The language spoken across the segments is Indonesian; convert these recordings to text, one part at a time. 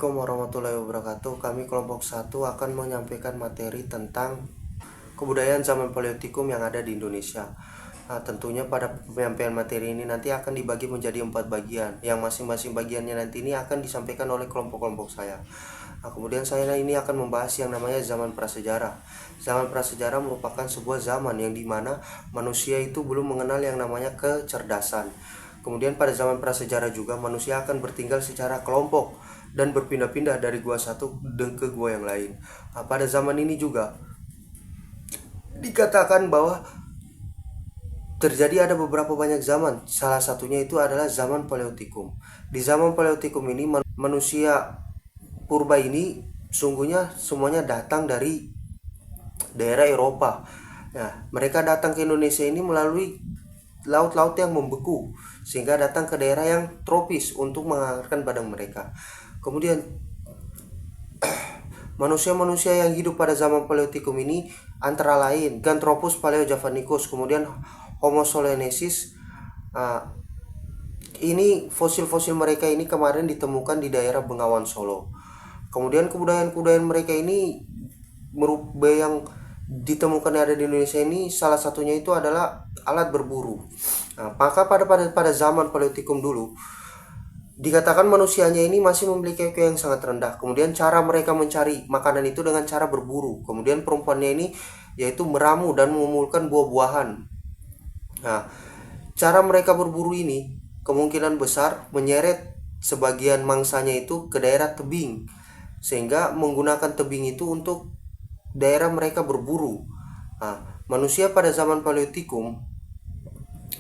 Assalamualaikum warahmatullahi wabarakatuh. Kami kelompok 1 akan menyampaikan materi tentang kebudayaan zaman Paleolitikum yang ada di Indonesia. Tentunya pada penyampaian materi ini nanti akan dibagi menjadi 4 bagian, yang masing-masing bagiannya nanti ini akan disampaikan oleh kelompok-kelompok saya. Kemudian saya ini akan membahas yang namanya zaman prasejarah. Zaman prasejarah merupakan sebuah zaman yang dimana manusia itu belum mengenal yang namanya kecerdasan. Kemudian pada zaman prasejarah juga manusia akan bertinggal secara kelompok dan berpindah-pindah dari gua satu ke gua yang lain. Pada zaman ini juga dikatakan bahwa terjadi ada beberapa banyak zaman. Salah satunya itu adalah zaman Paleolitikum. Di zaman Paleolitikum ini manusia purba ini sungguhnya semuanya datang dari daerah Eropa. Nah, mereka datang ke Indonesia ini melalui laut-laut yang membeku, sehingga datang ke daerah yang tropis untuk menghangatkan badan mereka. Kemudian manusia-manusia yang hidup pada zaman Paleolitikum ini antara lain Gantropus paleojavanicus, kemudian Homo solensis. Ini fosil-fosil mereka ini kemarin ditemukan di daerah Bengawan Solo. Kemudian kebudayaan mereka ini yang ditemukan yang ada di Indonesia ini salah satunya itu adalah alat berburu. Maka pada zaman Paleolitikum dulu dikatakan manusianya ini masih memiliki IQ yang sangat rendah. Kemudian cara mereka mencari makanan itu dengan cara berburu. Kemudian perempuannya ini yaitu meramu dan mengumpulkan buah-buahan. Cara mereka berburu ini kemungkinan besar menyeret sebagian mangsanya itu ke daerah tebing, sehingga menggunakan tebing itu untuk daerah mereka berburu. Manusia pada zaman Paleolitikum,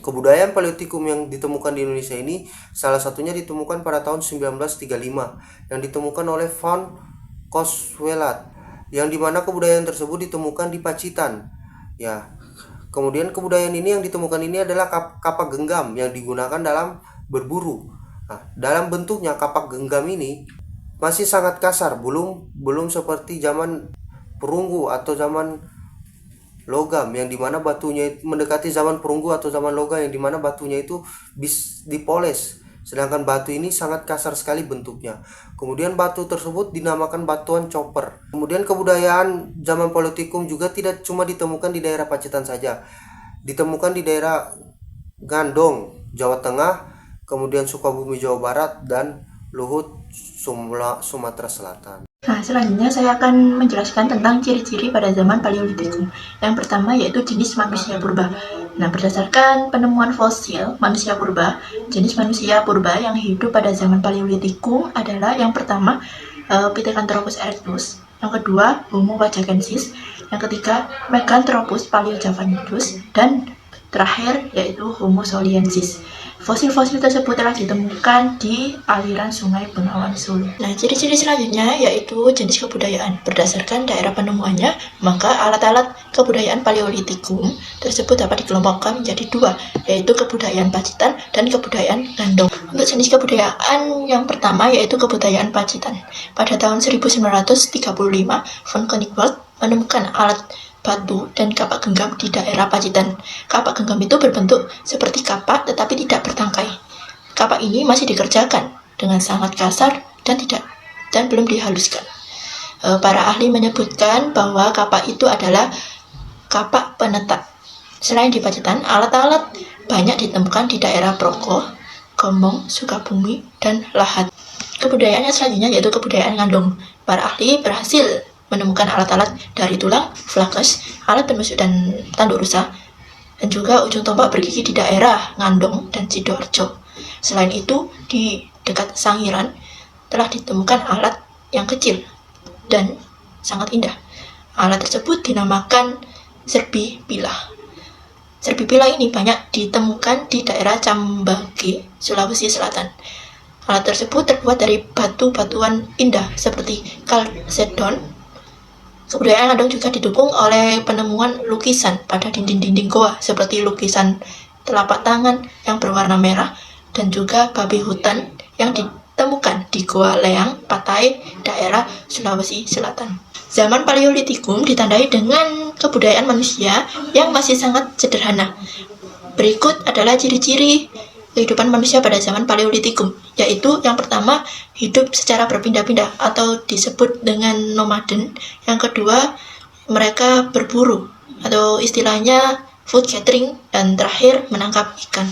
kebudayaan Paleolitikum yang ditemukan di Indonesia ini salah satunya ditemukan pada tahun 1935 yang ditemukan oleh Van Koswelat, yang dimana kebudayaan tersebut ditemukan di Pacitan. Kemudian kebudayaan ini yang ditemukan ini adalah kapak genggam yang digunakan dalam berburu. Dalam bentuknya kapak genggam ini masih sangat kasar, belum seperti zaman perunggu atau zaman logam, yang dimana batunya mendekati zaman perunggu atau zaman logam, yang dimana batunya itu dipoles, sedangkan batu ini sangat kasar sekali bentuknya. Kemudian batu tersebut dinamakan batuan chopper. Kemudian kebudayaan zaman Paleolitikum juga tidak cuma ditemukan di daerah Pacitan saja, ditemukan di daerah Gandong, Jawa Tengah, kemudian Sukabumi, Jawa Barat, dan Luhut, Sumatera Selatan. Selanjutnya saya akan menjelaskan tentang ciri-ciri pada zaman Paleolitikum. Yang pertama yaitu jenis manusia purba. Berdasarkan penemuan fosil manusia purba, jenis manusia purba yang hidup pada zaman Paleolitikum adalah yang pertama Pithecanthropus erectus, yang kedua Homo wajakensis, yang ketiga Meganthropus paleojavanicus, dan terakhir yaitu Homo soliensis. Fosil-fosil tersebut telah ditemukan di aliran sungai Bengawan Solo. Ciri-ciri selanjutnya yaitu jenis kebudayaan. Berdasarkan daerah penemuannya, maka alat-alat kebudayaan Paleolitikum tersebut dapat dikelompokkan menjadi dua, yaitu kebudayaan Pacitan dan kebudayaan Gandong. Untuk jenis kebudayaan yang pertama yaitu kebudayaan Pacitan. Pada tahun 1935, von Koenigswald menemukan alat batu dan kapak genggam di daerah Pacitan. Kapak genggam itu berbentuk seperti kapak tetapi tidak bertangkai. Kapak ini masih dikerjakan dengan sangat kasar dan belum dihaluskan. Para ahli menyebutkan bahwa kapak itu adalah kapak penetap. Selain di Pacitan, alat-alat banyak ditemukan di daerah Progo, Gombong, Sukabumi, dan Lahat. Kebudayaannya selanjutnya yaitu kebudayaan Ngandong. Para ahli berhasil menemukan alat-alat dari tulang, flakus, alat penusuk dan tanduk rusa, dan juga ujung tombak bergigi di daerah Ngandong dan Sidoarjo. Selain itu, di dekat Sangiran telah ditemukan alat yang kecil dan sangat indah. Alat tersebut dinamakan serbi pilah. Serbi pilah ini banyak ditemukan di daerah Cambage, Sulawesi Selatan. Alat tersebut terbuat dari batu-batuan indah seperti kalsedon. Kebudayaan Ngandong juga didukung oleh penemuan lukisan pada dinding-dinding goa seperti lukisan telapak tangan yang berwarna merah dan juga babi hutan yang ditemukan di Goa Leang, Patai, daerah Sulawesi Selatan. Zaman Paleolitikum ditandai dengan kebudayaan manusia yang masih sangat sederhana. Berikut adalah ciri-ciri kehidupan manusia pada zaman Paleolitikum, yaitu yang pertama hidup secara berpindah-pindah atau disebut dengan nomaden, yang kedua mereka berburu atau istilahnya food gathering, dan terakhir menangkap ikan.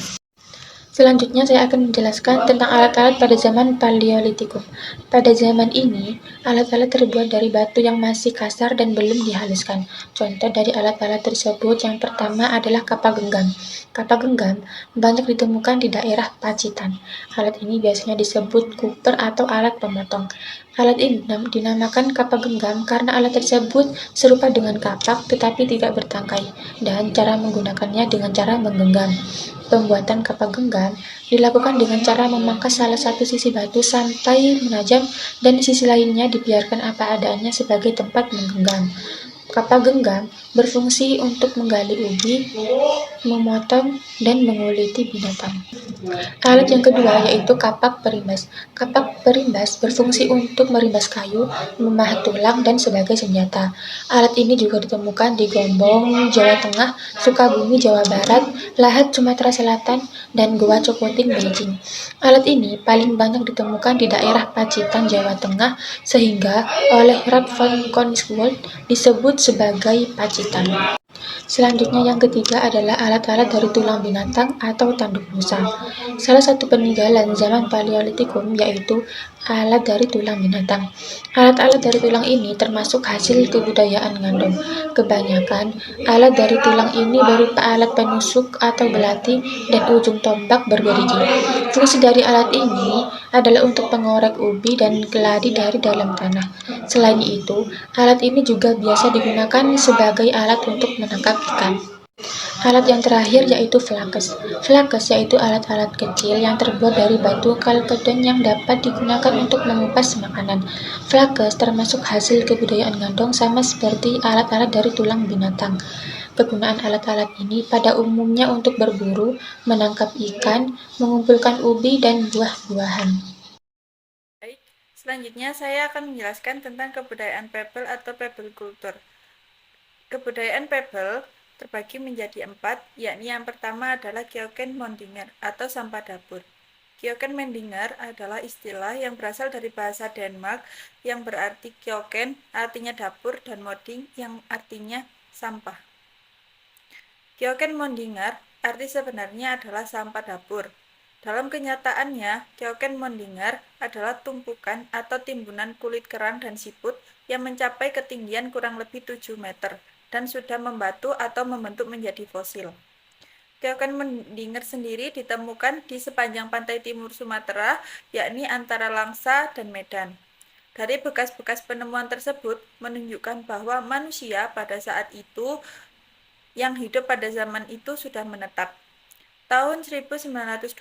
Selanjutnya saya akan menjelaskan tentang alat-alat pada zaman Paleolitikum. Pada zaman ini, alat-alat terbuat dari batu yang masih kasar dan belum dihaluskan. Contoh dari alat-alat tersebut yang pertama adalah kapa genggam. Kapa genggam banyak ditemukan di daerah Pacitan. Alat ini biasanya disebut kuper atau alat pemotong. Alat ini dinamakan kapa genggam karena alat tersebut serupa dengan kapak tetapi tidak bertangkai, dan cara menggunakannya dengan cara menggenggam. Pembuatan kapa genggam dilakukan dengan cara memangkas salah satu sisi batu sampai menajam dan sisi lainnya dibiarkan apa adanya sebagai tempat menggenggam. Kapa genggam berfungsi untuk menggali ubi, memotong, dan menguliti binatang. Alat yang kedua yaitu kapak perimbas. Kapak perimbas berfungsi untuk merimbas kayu, memahat tulang, dan sebagai senjata. Alat ini juga ditemukan di Gombong, Jawa Tengah, Sukabumi, Jawa Barat, Lahat, Sumatera Selatan, dan Goa Copoting, Beijing. Alat ini paling banyak ditemukan di daerah Pacitan, Jawa Tengah, sehingga oleh Ralph von Koenigswald disebut sebagai Pacitan. Selanjutnya yang ketiga adalah alat-alat dari tulang binatang atau tanduk rusa. Salah satu peninggalan zaman Paleolitikum yaitu alat dari tulang binatang. Alat-alat dari tulang ini termasuk hasil kebudayaan Ngandong. Kebanyakan alat dari tulang ini berupa alat penusuk atau belati dan ujung tombak bergerigi. Fungsi dari alat ini adalah untuk pengorek ubi dan keladi dari dalam tanah. Selain itu, alat ini juga biasa digunakan sebagai alat untuk menangkap ikan. Alat yang terakhir yaitu flakes. Flakes yaitu alat-alat kecil yang terbuat dari batu kalkedon yang dapat digunakan untuk mengupas makanan. Flakes termasuk hasil kebudayaan Ngandong sama seperti alat-alat dari tulang binatang. Kegunaan alat-alat ini pada umumnya untuk berburu, menangkap ikan, mengumpulkan ubi, dan buah-buahan. Baik, selanjutnya saya akan menjelaskan tentang kebudayaan Pebble atau Pebble Culture. Kebudayaan Pebble terbagi menjadi 4, yakni yang pertama adalah Keuken Mondinger atau sampah dapur. Keuken Mondinger adalah istilah yang berasal dari bahasa Denmark yang berarti keuken artinya dapur dan moding yang artinya sampah. Keuken Mondinger arti sebenarnya adalah sampah dapur. Dalam kenyataannya, Keuken Mondinger adalah tumpukan atau timbunan kulit kerang dan siput yang mencapai ketinggian kurang lebih 7 meter dan sudah membatu atau membentuk menjadi fosil. Keuken Mondinger sendiri ditemukan di sepanjang pantai timur Sumatera, yakni antara Langsa dan Medan. Dari bekas-bekas penemuan tersebut menunjukkan bahwa manusia pada saat itu yang hidup pada zaman itu sudah menetap. Tahun 1925,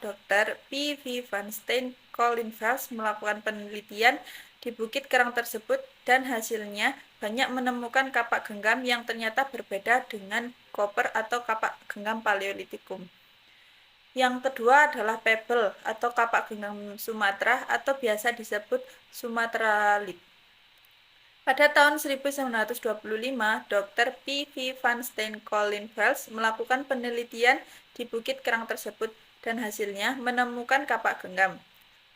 Dr. P.V. van Steen Colinvels melakukan penelitian di bukit kerang tersebut dan hasilnya banyak menemukan kapak genggam yang ternyata berbeda dengan koper atau kapak genggam Paleolitikum. Yang kedua adalah pebble atau kapak genggam Sumatera atau biasa disebut Sumateralith. Pada tahun 1925, Dr. P.V. van Steen Colinvels melakukan penelitian di bukit kerang tersebut dan hasilnya menemukan kapak genggam.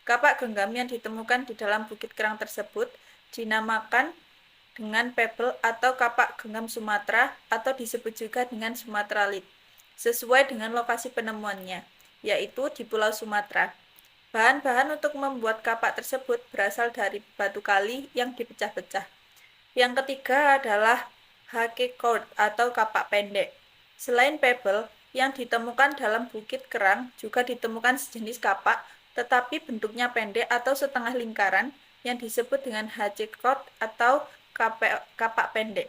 Kapak genggam yang ditemukan di dalam bukit kerang tersebut dinamakan dengan pebble atau kapak genggam Sumatera atau disebut juga dengan Sumateralith, sesuai dengan lokasi penemuannya, yaitu di Pulau Sumatera. Bahan-bahan untuk membuat kapak tersebut berasal dari batu kali yang dipecah-pecah. Yang ketiga adalah hakekoord atau kapak pendek. Selain pebble, yang ditemukan dalam bukit kerang juga ditemukan sejenis kapak, tetapi bentuknya pendek atau setengah lingkaran yang disebut dengan hakekoord atau kapak pendek.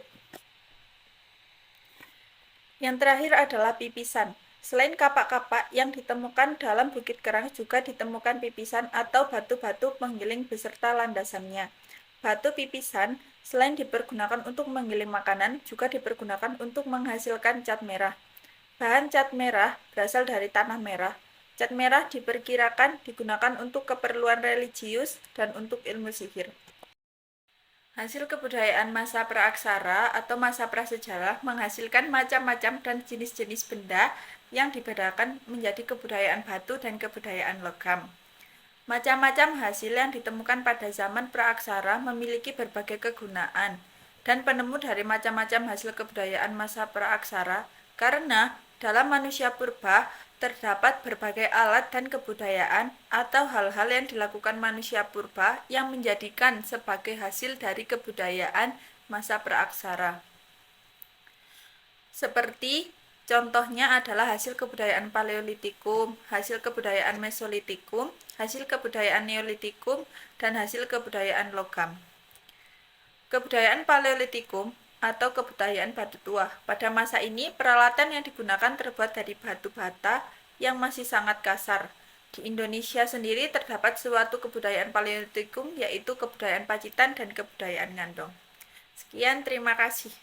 Yang terakhir adalah pipisan. Selain kapak-kapak yang ditemukan dalam bukit kerang juga ditemukan pipisan atau batu-batu penggiling beserta landasannya. Batu pipisan selain dipergunakan untuk menggiling makanan juga dipergunakan untuk menghasilkan cat merah. Bahan cat merah berasal dari tanah merah. Cat merah diperkirakan digunakan untuk keperluan religius dan untuk ilmu sihir. Hasil kebudayaan masa praaksara atau masa prasejarah menghasilkan macam-macam dan jenis-jenis benda yang dibedakan menjadi kebudayaan batu dan kebudayaan logam. Macam-macam hasil yang ditemukan pada zaman praaksara memiliki berbagai kegunaan, dan penemu dari macam-macam hasil kebudayaan masa praaksara karena dalam manusia purba terdapat berbagai alat dan kebudayaan atau hal-hal yang dilakukan manusia purba yang menjadikan sebagai hasil dari kebudayaan masa praaksara. Seperti contohnya adalah hasil kebudayaan Paleolitikum, hasil kebudayaan Mesolitikum, hasil kebudayaan Neolitikum, dan hasil kebudayaan logam. Kebudayaan Paleolitikum atau kebudayaan batu tua. Pada masa ini, peralatan yang digunakan terbuat dari batu bata yang masih sangat kasar. Di Indonesia sendiri terdapat suatu kebudayaan Paleolitikum, yaitu kebudayaan Pacitan dan kebudayaan Ngandong. Sekian, terima kasih.